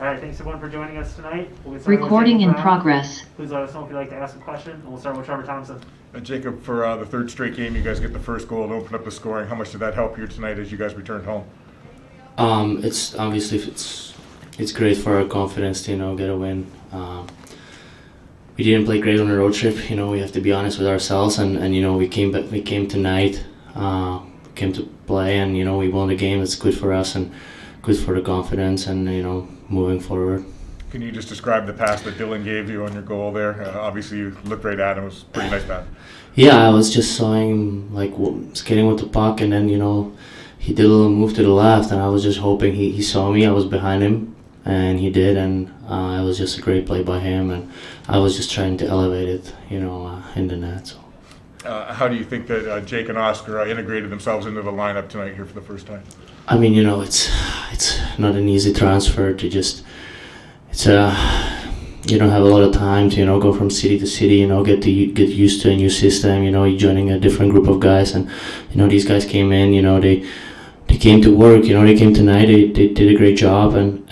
All right, thanks everyone for joining us tonight. We'll get started with Recording in Jacob Vrana. progress. Please let us know if you'd like to ask a question, and we'll start with Trevor Thompson. Jacob, for the third straight game, you guys get the first goal and open up the scoring. How much did that help you tonight as you guys returned home? It's obviously it's great for our confidence to get a win. We didn't play great on the road trip. We have to be honest with ourselves, and we came tonight, came to play, and we won the game. It's good for us and good for the confidence, and moving forward. Can you just describe the pass that Dylan gave you on your goal there? Obviously, you looked right at him. It was a pretty nice pass. Yeah, I was just saw him skating with the puck, and then he did a little move to the left, and I was just hoping he saw me. I was behind him, and he did, and it was just a great play by him, and I was just trying to elevate it, in the net. So. How do you think that Jake and Oscar integrated themselves into the lineup tonight here for the first time? I mean, it's not an easy transfer to just. You don't have a lot of time to go from city to city, get used to a new system. You're joining a different group of guys, and these guys came in. They came to work. They came tonight. They did a great job, and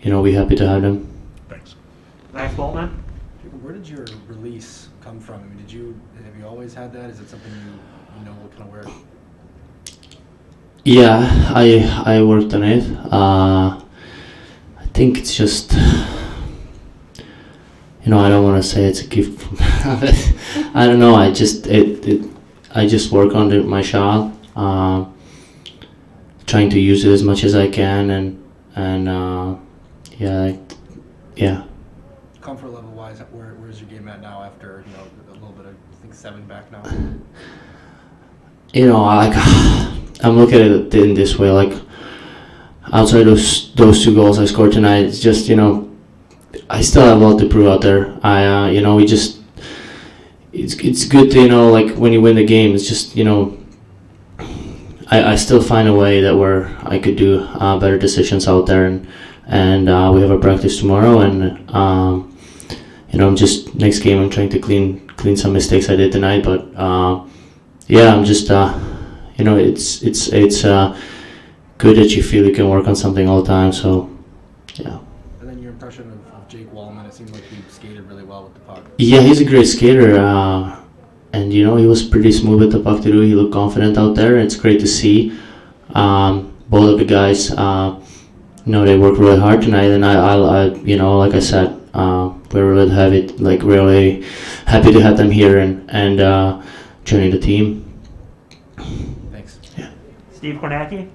we're happy to have them. Thanks. Max Boltman. Where did your release come from? I mean, have you always had that? Is it something you know what kind of where? Yeah, I worked on it. I think it's just, I don't want to say it's a gift from I don't know. I just work on my shot, trying to use it as much as I can, and yeah. Comfort level wise, where's your game at now after a little bit of, I think, 7 back now? I'm looking at it in this way, outside those 2 goals I scored tonight, it's just I still have a lot to prove out there. It's good to when you win the game. It's just I still find a way that where I could do better decisions out there, and we have a practice tomorrow, and I'm just next game I'm trying to clean some mistakes I did tonight, but I'm just it's good that you feel you can work on something all the time, so yeah. And then your impression of Jake Wallman, it seemed like he skated really well with the puck. Yeah, he's a great skater, and he was pretty smooth with the puck too. He looked confident out there. It's great to see. Both of the guys, they worked really hard tonight, and I like I said, we're really happy to have them here and joining the team. Thanks. Yeah. Steve Kornacki.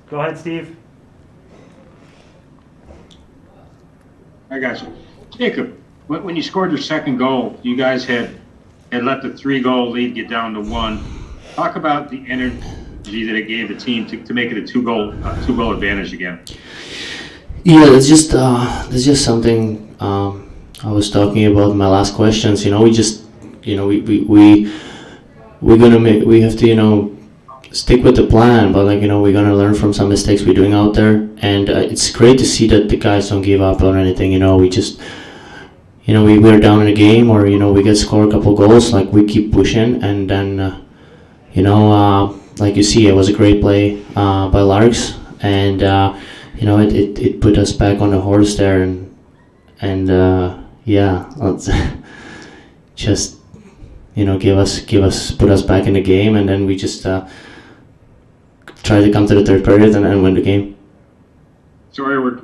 Go ahead, Steve. I got you. Jacob, when you scored your second goal, you guys had let the 3-goal lead get down to 1. Talk about the energy that it gave the team to make it a 2-goal advantage again. Yeah, that's just something I was talking about in my last questions. We just we have to stick with the plan, but we're gonna learn from some mistakes we're doing out there, and it's great to see that the guys don't give up on anything. We just we're down in a game, or we get score a couple goals, we keep pushing, and then like you see, it was a great play by Larks, and it put us back on the horse there, and let's just put us back in the game, and then we just try to come to the third period and win the game. Sorry, we're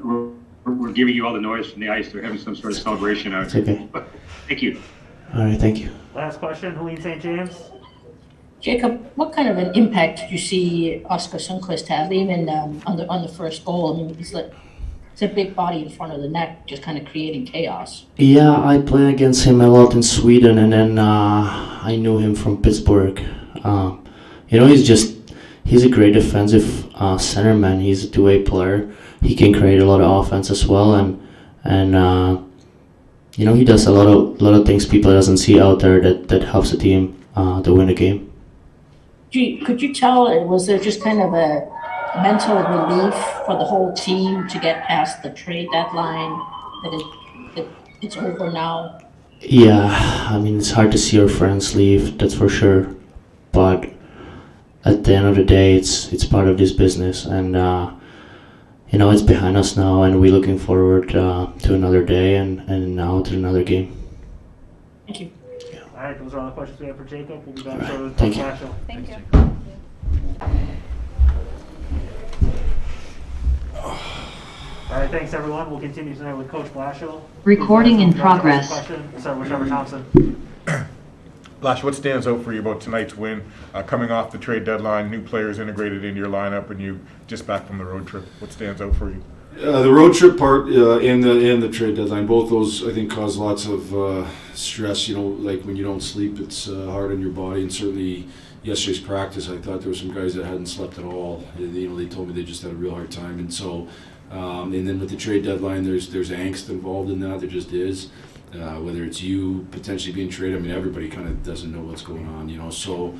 giving you all the noise from the ice. They're having some sort of celebration out here. Okay. But thank you. All right, thank you. Last question, Helene St. James. Jacob, what kind of an impact did you see Oscar Sundqvist have, even on the first goal? I mean, it's a big body in front of the net, just kind of creating chaos. Yeah, I played against him a lot in Sweden, and then I knew him from Pittsburgh. He's a great defensive centerman. He's a two-way player. He can create a lot of offense as well, and he does a lot of things people doesn't see out there that helps the team to win a game. Could you tell, was there just kind of a mental relief for the whole team to get past the trade deadline, that it's over now? Yeah, I mean, it's hard to see your friends leave, that's for sure. But at the end of the day, it's part of this business, and you know, it's behind us now, and we're looking forward to another day and now to another game. Thank you. All right, those are all the questions we have for Jacob. We'll be back shortly with Thank you. Blashill. Thank you. All right, thanks everyone. We'll continue tonight with Coach Blashill. Recording in Please ask progress. a question. We'll start with Trevor Thompson. Blash, what stands out for you about tonight's win? Coming off the trade deadline, new players integrated into your lineup, and you just back from the road trip. What stands out for you? The road trip part and the trade deadline, both those I think cause lots of stress. You know, like when you don't sleep, it's hard on your body. And certainly yesterday's practice, I thought there were some guys that hadn't slept at all. You know, they told me they just had a real hard time. And so, and then with the trade deadline, there's angst involved in that. There just is. Whether it's you potentially being traded, I mean, everybody kind of doesn't know what's going on. You know, so.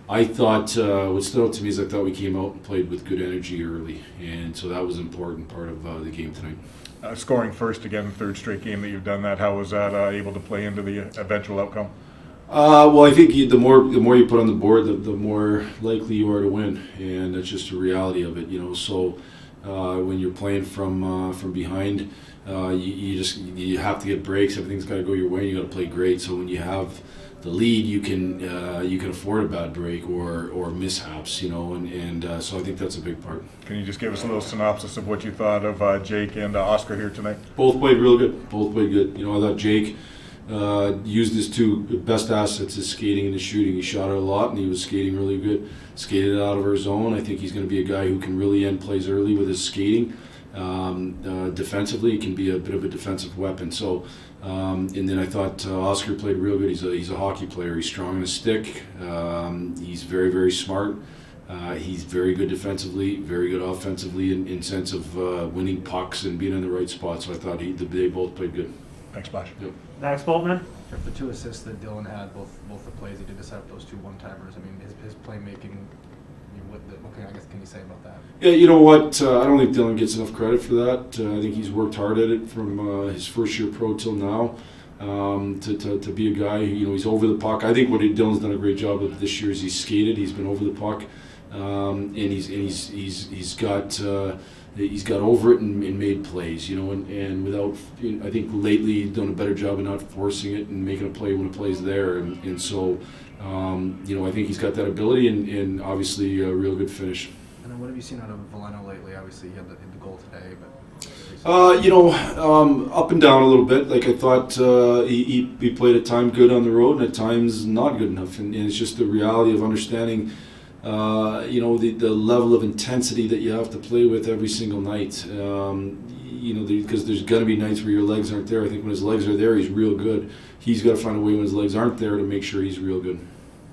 I thought what stood out to me is I thought we came out and played with good energy early, and so that was an important part of the game tonight. Scoring first again, third straight game that you've done that. How was that able to play into the eventual outcome? Well, I think the more you put on the board, the more likely you are to win, and that's just the reality of it. You know, so when you're playing from behind, you have to get breaks. Everything's got to go your way. You got to play great. So when you have the lead, you can afford a bad break or mishaps, you know, and so I think that's a big part. Can you just give us a little synopsis of what you thought of Jake and Oscar here tonight? Both played real good. Both played good. You know, I thought Jake used his two best assets, his skating and his shooting. He shot it a lot, and he was skating really good. Skated it out of our zone. I think he's going to be a guy who can really end plays early with his skating. Defensively, he can be a bit of a defensive weapon. So. And then I thought Oscar played real good. He's a hockey player. He's strong on his stick. He's very, very smart. He's very good defensively, very good offensively in sense of winning pucks and being in the right spot. So I thought they both played good. Thanks, Blash. Yep. Max Boltman. Jeff, the two assists that Dylan had, both the plays he did to set up those two one-timers, I mean, his playmaking, can you say about that? Yeah, you know what? I don't think Dylan gets enough credit for that. I think he's worked hard at it from his first year pro till now. To be a guy who, you know, he's over the puck. I think what Dylan's done a great job of this year is he's skated. He's been over the puck, and he's got over it and made plays. You know, and without, you know, I think lately he's done a better job of not forcing it and making a play when a play's there, and so. You know, I think he's got that ability and obviously a real good finish. And then what have you seen out of Vrana lately? Obviously, he had the goal today, but... You know, up and down a little bit. Like I thought he played at times good on the road and at times not good enough. And it's just the reality of understanding, you know, the level of intensity that you have to play with every single night. You know, because there's going to be nights where your legs aren't there. I think when his legs are there, he's real good. He's got to find a way when his legs aren't there to make sure he's real good.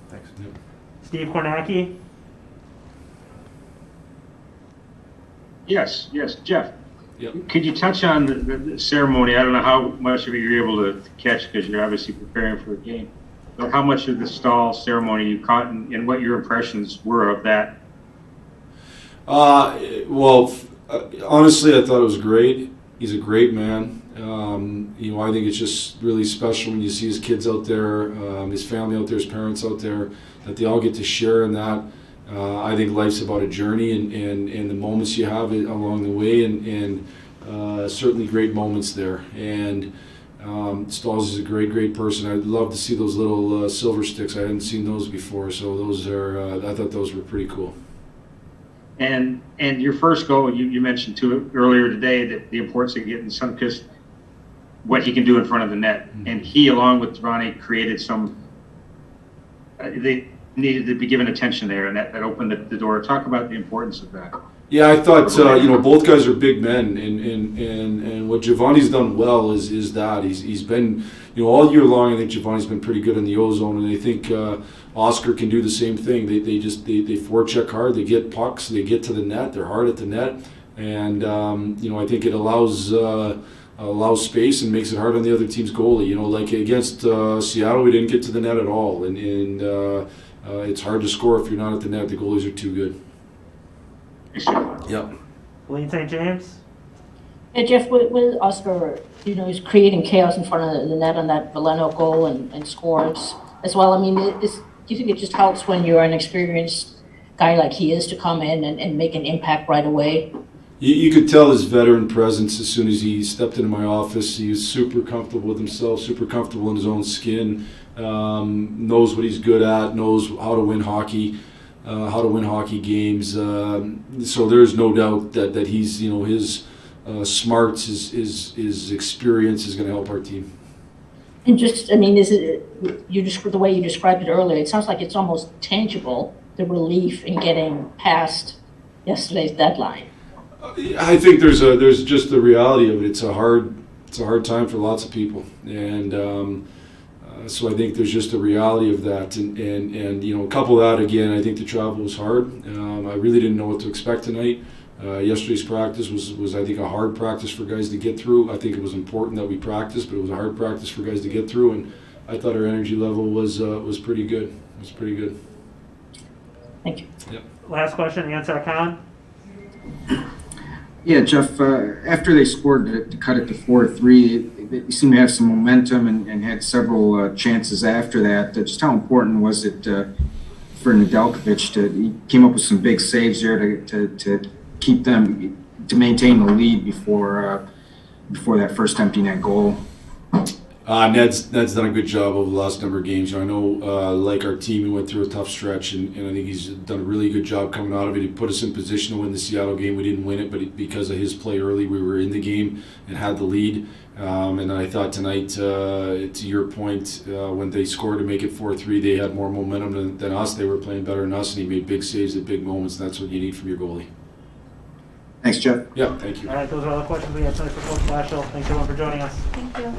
Thanks. Yep. Steve Kornacki. Yes, Jeff. Yep. Could you touch on the ceremony? I don't know how much of it you're able to catch because you're obviously preparing for a game. But how much of the stall ceremony you caught and what your impressions were of that? Well, honestly, I thought it was great. He's a great man. You know, I think it's just really special when you see his kids out there, his family out there, his parents out there, that they all get to share in that. I think life's about a journey and the moments you have along the way, and certainly great moments there. And Stalls is a great person. I'd love to see those little silver sticks. I hadn't seen those before, so those are. I thought those were pretty cool. And your first goal, you mentioned too earlier today that the importance of getting Sunkist, what he can do in front of the net, and he, along with Vrana, created some. They needed to be given attention there, and that opened the door. Talk about the importance of that. Yeah, I thought you know, both guys are big men, and what Giovanni's done well is that he's been, you know, all year long. I think Giovanni's been pretty good in the O-zone, and I think Oscar can do the same thing. They forecheck hard, they get pucks, they get to the net, they're hard at the net, and you know, I think it allows space and makes it hard on the other team's goalie. You know, like against Seattle, we didn't get to the net at all, and it's hard to score if you're not at the net. The goalies are too good. Yep. Helene St. James. Hey, Jeff, with Oscar, you know, he's creating chaos in front of the net on that Vrana goal and scores as well. I mean, do you think it just helps when you're an experienced guy like he is to come in and make an impact right away? You could tell his veteran presence as soon as he stepped into my office. He was super comfortable with himself, super comfortable in his own skin, knows what he's good at, knows how to win hockey games. So there's no doubt that he's, his smarts, his experience is going to help our team. And just, I mean, is it, the way you described it earlier, it sounds like it's almost tangible, the relief in getting past yesterday's deadline. I think there's just the reality of it. It's a hard time for lots of people, and so I think there's just a reality of that, and couple that again. I think the travel was hard. I really didn't know what to expect tonight. Yesterday's practice was I think a hard practice for guys to get through. I think it was important that we practiced, but it was a hard practice for guys to get through, and I thought our energy level was pretty good. It was pretty good. Thank you. Yep. Last question, answer, Con. Yeah, Jeff, after they scored to cut it to 4-3, they seemed to have some momentum and had several chances after that. Just how important was it for Nedeljkovic he came up with some big saves there to keep them, to maintain the lead before that first empty net goal? Ned's done a good job over the last number of games. I know, like our team, he went through a tough stretch, and I think he's done a really good job coming out of it. He put us in position to win the Seattle game. We didn't win it, but because of his play early, we were in the game and had the lead. And I thought tonight, to your point, when they scored to make it 4-3, they had more momentum than us. They were playing better than us, and he made big saves at big moments. And that's what you need from your goalie. Thanks, Jeff. Yeah, thank you. All right, those are all the questions we have tonight for Coach Blashill. Thanks everyone for joining us. Thank you.